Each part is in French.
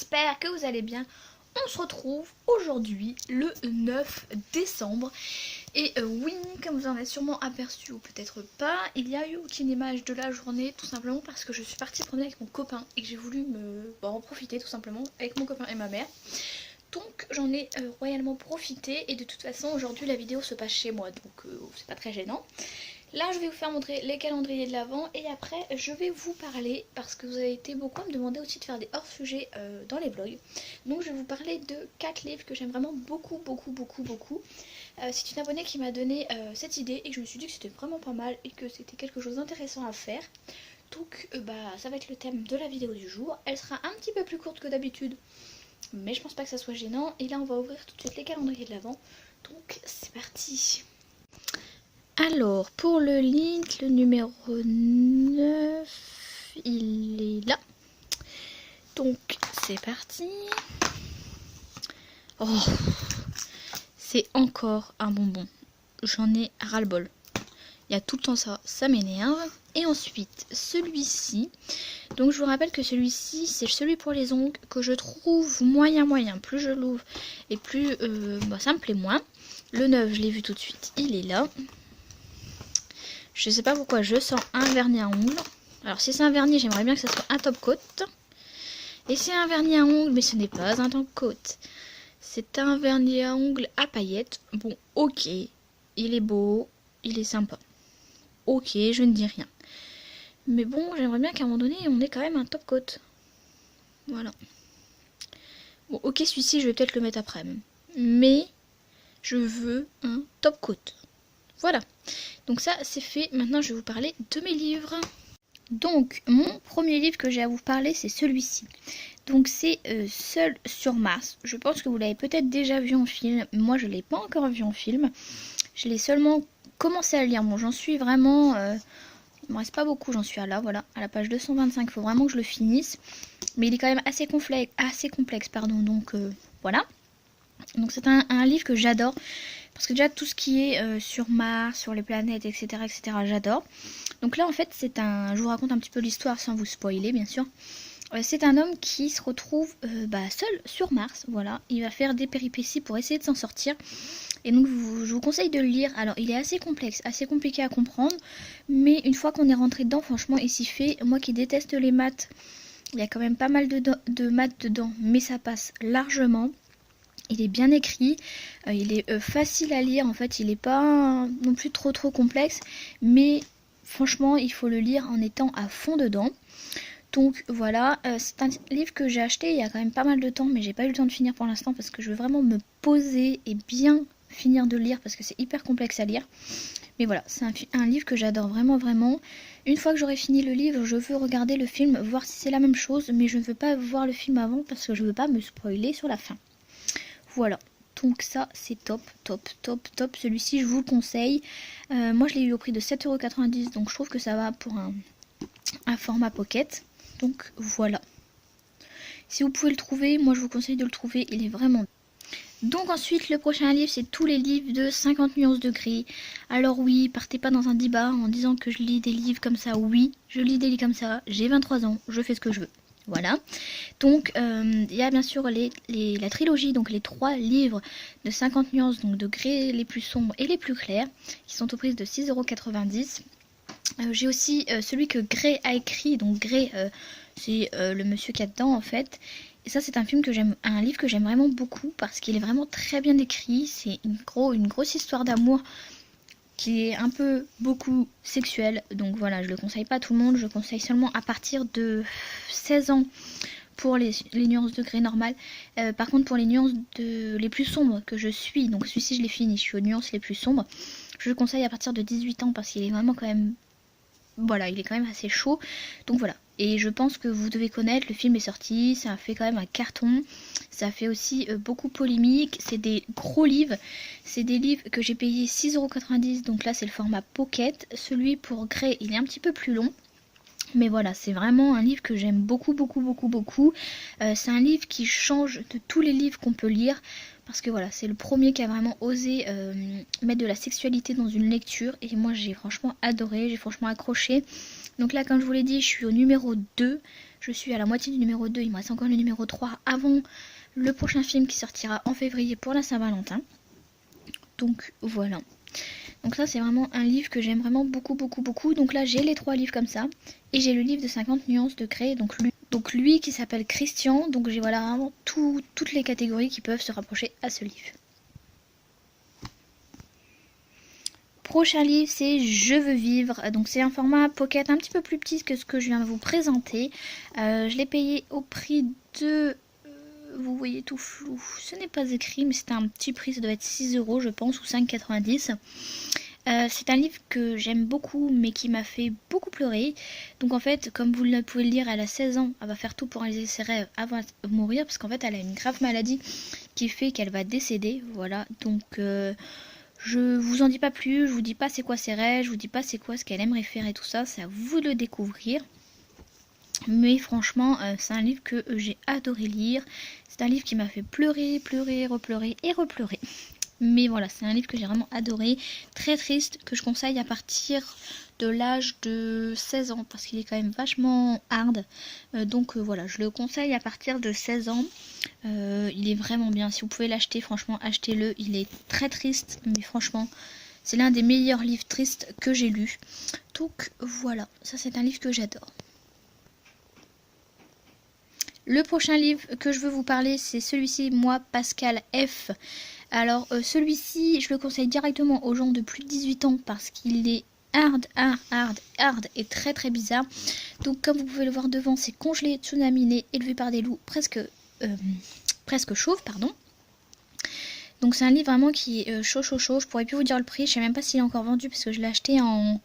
j'espère que vous allez bien. On se retrouve aujourd'hui le 9 décembre et oui, comme vous en avez sûrement aperçu ou peut-être pas, il n'y a eu aucune image de la journée, tout simplement parce que je suis partie promener avec mon copain et que j'ai voulu en profiter tout simplement avec mon copain et ma mère. Donc j'en ai royalement profité et de toute façon aujourd'hui la vidéo se passe chez moi, donc c'est pas très gênant. Là je vais vous faire montrer les calendriers de l'Avent et après je vais vous parler, parce que vous avez été beaucoup à me demander aussi de faire des hors-sujets dans les vlogs. Donc je vais vous parler de 4 livres que j'aime vraiment beaucoup. C'est une abonnée qui m'a donné cette idée et je me suis dit que c'était vraiment pas mal et que c'était quelque chose d'intéressant à faire. Donc ça va être le thème de la vidéo du jour. Elle sera un petit peu plus courte que d'habitude, mais je pense pas que ça soit gênant. Et là on va ouvrir tout de suite les calendriers de l'Avent. Donc c'est parti. Alors pour le link, le numéro 9, il est là. Donc c'est parti. Oh, c'est encore un bonbon. J'en ai ras-le-bol. Il y a tout le temps ça, ça m'énerve. Et ensuite celui-ci. Donc je vous rappelle que celui-ci c'est celui pour les ongles que je trouve moyen. Plus je l'ouvre et plus ça me plaît moins. Le 9 je l'ai vu tout de suite, il est là. Je sais pas pourquoi je sens un vernis à ongles. Alors si c'est un vernis, j'aimerais bien que ça soit un top coat. Et c'est un vernis à ongles, mais ce n'est pas un top coat. C'est un vernis à ongles à paillettes. Bon, ok, il est beau, il est sympa. Ok, je ne dis rien. Mais bon, j'aimerais bien qu'à un moment donné, on ait quand même un top coat. Voilà. Bon, ok, celui-ci, je vais peut-être le mettre après même. Mais je veux un top coat. Voilà. Donc ça, c'est fait. Maintenant, je vais vous parler de mes livres. Donc, mon premier livre que j'ai à vous parler, c'est celui-ci. Donc, c'est Seul sur Mars. Je pense que vous l'avez peut-être déjà vu en film. Moi, je ne l'ai pas encore vu en film. Je l'ai seulement commencé à lire. Bon, j'en suis vraiment... il me reste pas beaucoup. J'en suis à là, voilà, à la page 225. Il faut vraiment que je le finisse. Mais il est quand même assez complexe, pardon. Donc, voilà. Donc, c'est un livre que j'adore. Parce que déjà, tout ce qui est sur Mars, sur les planètes, etc., j'adore. Donc là, en fait, je vous raconte un petit peu l'histoire sans vous spoiler, bien sûr. C'est un homme qui se retrouve seul sur Mars, voilà. Il va faire des péripéties pour essayer de s'en sortir. Et donc, je vous conseille de le lire. Alors, il est assez complexe, assez compliqué à comprendre. Mais une fois qu'on est rentré dedans, franchement, il s'y fait. Moi qui déteste les maths, il y a quand même pas mal de maths dedans. Mais ça passe largement. Il est bien écrit, il est facile à lire, en fait, il n'est pas non plus trop complexe, mais franchement, il faut le lire en étant à fond dedans. Donc voilà, c'est un livre que j'ai acheté il y a quand même pas mal de temps, mais j'ai pas eu le temps de finir pour l'instant parce que je veux vraiment me poser et bien finir de lire parce que c'est hyper complexe à lire. Mais voilà, c'est un livre que j'adore vraiment. Une fois que j'aurai fini le livre, je veux regarder le film, voir si c'est la même chose, mais je ne veux pas voir le film avant parce que je veux pas me spoiler sur la fin. Voilà, donc ça c'est top. Celui-ci je vous le conseille. Moi je l'ai eu au prix de 7,90 €, donc je trouve que ça va pour un format pocket. Donc voilà. Si vous pouvez le trouver, moi je vous conseille de le trouver, il est vraiment... Donc ensuite le prochain livre c'est tous les livres de 50 nuances de gris. Alors oui, partez pas dans un débat en disant que je lis des livres comme ça. Oui, je lis des livres comme ça, j'ai 23 ans, je fais ce que je veux. Voilà, donc il y a bien sûr la trilogie, donc les 3 livres de 50 nuances donc de gris les plus sombres et les plus clairs, qui sont au prix de 6,90 €. J'ai aussi celui que Gray a écrit, donc Gray c'est le monsieur qui a dedans en fait. Et ça c'est un livre que j'aime vraiment beaucoup parce qu'il est vraiment très bien écrit, c'est une grosse histoire d'amour qui est un peu beaucoup sexuel, donc voilà, je le conseille pas à tout le monde, je le conseille seulement à partir de 16 ans pour les nuances de gris normales. Par contre pour les nuances les plus sombres que je suis, donc celui-ci je l'ai fini, je suis aux nuances les plus sombres, je le conseille à partir de 18 ans parce qu'il est vraiment quand même... Voilà, il est quand même assez chaud, donc voilà. Et je pense que vous devez connaître, le film est sorti, ça a fait quand même un carton, ça a fait aussi beaucoup polémique, c'est des gros livres, c'est des livres que j'ai payé 6,90 €, donc là c'est le format pocket, celui pour Grey il est un petit peu plus long. Mais voilà, c'est vraiment un livre que j'aime beaucoup. C'est un livre qui change de tous les livres qu'on peut lire. Parce que voilà, c'est le premier qui a vraiment osé mettre de la sexualité dans une lecture. Et moi, j'ai franchement adoré, j'ai franchement accroché. Donc là, comme je vous l'ai dit, je suis au numéro 2. Je suis à la moitié du numéro 2, il me reste encore le numéro 3 avant le prochain film qui sortira en février pour la Saint-Valentin. Donc voilà. Donc ça c'est vraiment un livre que j'aime vraiment beaucoup. Donc là j'ai les 3 livres comme ça. Et j'ai le livre de 50 nuances de Grey. Donc lui qui s'appelle Christian. Donc j'ai voilà vraiment toutes les catégories qui peuvent se rapprocher à ce livre. Prochain livre c'est Je veux vivre. Donc c'est un format pocket un petit peu plus petit que ce que je viens de vous présenter. Je l'ai payé au prix de... vous voyez tout flou, ce n'est pas écrit mais c'est un petit prix, ça doit être 6 € je pense ou 5,90 €. C'est un livre que j'aime beaucoup mais qui m'a fait beaucoup pleurer. Donc en fait comme vous pouvez le lire, elle a 16 ans, elle va faire tout pour réaliser ses rêves avant de mourir parce qu'en fait elle a une grave maladie qui fait qu'elle va décéder. Voilà, donc je vous en dis pas plus, je vous dis pas c'est quoi ses rêves, je vous dis pas c'est quoi ce qu'elle aimerait faire et tout ça, c'est à vous de le découvrir. Mais franchement, c'est un livre que j'ai adoré lire. C'est un livre qui m'a fait pleurer, repleurer et repleurer. Mais voilà, c'est un livre que j'ai vraiment adoré. Très triste, que je conseille à partir de l'âge de 16 ans. Parce qu'il est quand même vachement hard. Donc voilà, je le conseille à partir de 16 ans. Il est vraiment bien. Si vous pouvez l'acheter, franchement, achetez-le. Il est très triste, mais franchement... c'est l'un des meilleurs livres tristes que j'ai lus. Donc voilà, ça c'est un livre que j'adore. Le prochain livre que je veux vous parler, c'est celui-ci, Moi, Pascal F. Alors, celui-ci, je le conseille directement aux gens de plus de 18 ans parce qu'il est hard et très bizarre. Donc, comme vous pouvez le voir devant, c'est Congelé, Tsunami, né, élevé par des loups, presque chauve, pardon. Donc, c'est un livre vraiment qui est chaud. Je pourrais plus vous dire le prix, je sais même pas s'il est encore vendu parce que je l'ai acheté en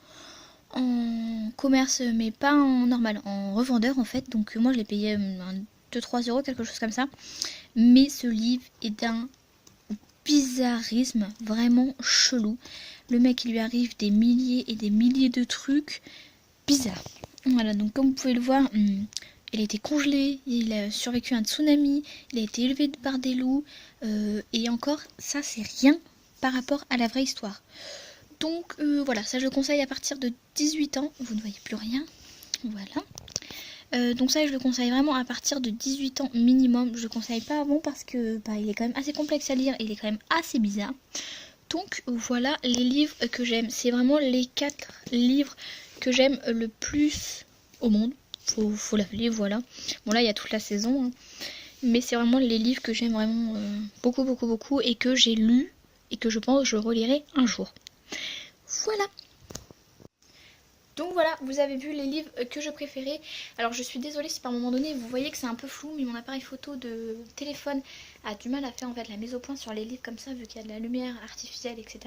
commerce, mais pas en normal, en revendeur en fait. Donc moi je l'ai payé 2-3 €, quelque chose comme ça. Mais ce livre est d'un bizarrisme vraiment chelou. Le mec il lui arrive des milliers et des milliers de trucs bizarres. Voilà, donc comme vous pouvez le voir, il a été congelé, il a survécu à un tsunami, il a été élevé par des loups, et encore ça c'est rien par rapport à la vraie histoire. Donc voilà, ça je le conseille à partir de 18 ans. Vous ne voyez plus rien. Voilà. Donc ça je le conseille vraiment à partir de 18 ans minimum. Je le conseille pas avant parce que il est quand même assez complexe à lire. Il est quand même assez bizarre. Donc voilà les livres que j'aime. C'est vraiment les 4 livres que j'aime le plus au monde. Faut l'appeler, voilà. Bon là il y a toute la saison. Hein. Mais c'est vraiment les livres que j'aime vraiment beaucoup et que j'ai lus et que je pense que je relirai un jour. Voilà. Donc voilà, vous avez vu les livres que je préférais. Alors je suis désolée si par moment donné vous voyez que c'est un peu flou, mais mon appareil photo de téléphone a du mal à faire en fait la mise au point sur les livres comme ça, vu qu'il y a de la lumière artificielle, etc.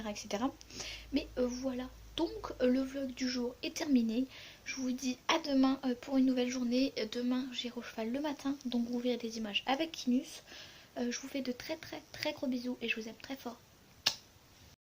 Mais voilà, donc le vlog du jour est terminé. Je vous dis à demain pour une nouvelle journée. Demain j'irai au cheval le matin, donc vous verrez des images avec Kinus. Je vous fais de très gros bisous et je vous aime très fort.